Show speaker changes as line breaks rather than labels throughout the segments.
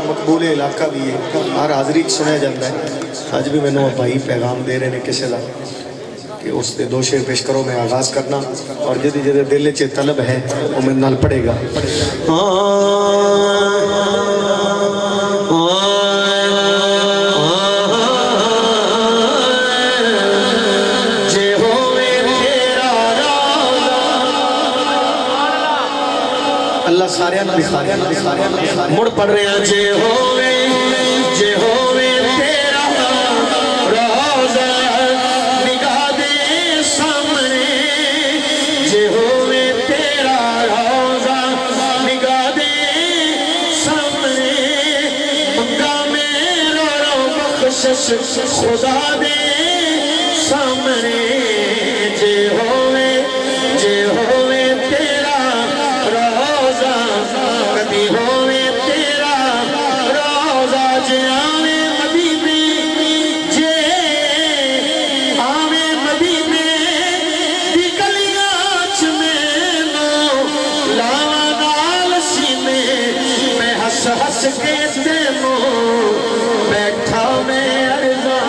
مقبول علاقہ بھی ہے، ہر حاضری سنیا جاتا ہے۔ آج بھی میں نے بھائی پیغام دے رہے ہیں کسی کا کہ اس دے 2 شعر پیش کرو، میں آغاز کرنا اور جدی جدی دل چے طلب ہے وہ میرے نال پڑھے گا۔ اللہ سارے مڑ پڑھ رہے ہیں۔ جے ہووے تیرا روزہ نگاہ دے سامنے، جے ہووے تیرا روزہ نگاہ دے سامنے، مکہ میں رو بخشش خدا دے سامنے، جے ہووے تیرا روزہ کبھی ہووے تیرا روزہ، جے آوے مدینے، جے آوے مدینے دی گلیاں چ میں نو لاواں نال سینے، میں ہس ہس کے تینوں بیٹھا میں ارزاں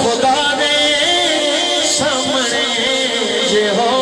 خدا دے سامنے، جے ہو